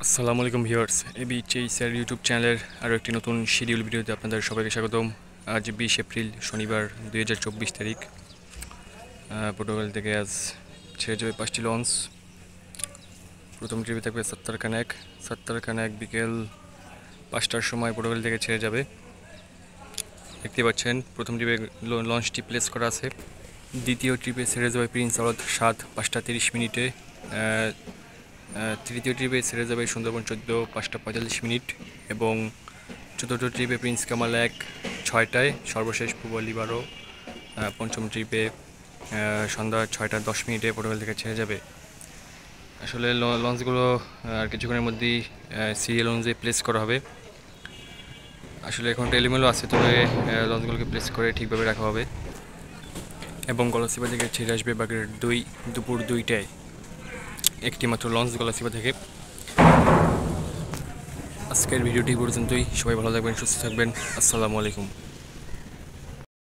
আসসালামু আলাইকুম viewers, sir YouTube চ্যানেলের আরও একটি নতুন শিডিউল ভিডিওতে আপনাদের সবাইকে স্বাগতম। আজ 20 এপ্রিল শনিবার 2024 তারিখ। পর্তুগাল থেকে আজ ছেড়ে যাবে 5টি লঞ্চ। প্রথম ট্রিপে থাকবে সাত্তার কানাক বিকেল 5টার সময় পর্তুগাল থেকে ছেড়ে যাবে। দেখতে পাচ্ছেন প্রথম ট্রিপে লঞ্চটি প্লেস করা আছে। দ্বিতীয় ট্রিপে ছেড়ে যাবে প্রিন্স আওয়াজ 5টা 30 মিনিটে। তৃতীয় ট্রিপে ছেড়ে যাবে সুন্দরবন 14 5টা 45 মিনিট এবং চতুর্থ ট্রিপে প্রিন্স কামাল 6টায়, সর্বশেষ পূবালি 12। পঞ্চম ট্রিপে সন্ধ্যা 6টা 10 মিনিটে পর্তুগাল থেকে ছেড়ে যাবে। আসলে লঞ্চগুলো আর কিছুক্ষণের মধ্যেই সিরিয়াল অনুযায়ী প্লেস করা হবে। আসলে এখন এলোমেলো আছে, তবে লঞ্চগুলোকে প্লেস করে ঠিকভাবে রাখা হবে এবং গলাচিপা থেকে ছেড়ে আসবে বাগেরহাট 2 দুপুর 2টায়। একটি মাত্র লঞ্চ গলাচিপা থেকে। আজকের ভিডিওটি পর্যন্তই। সবাই ভালো থাকবেন, সুস্থ থাকবেন। আসসালামু আলাইকুম।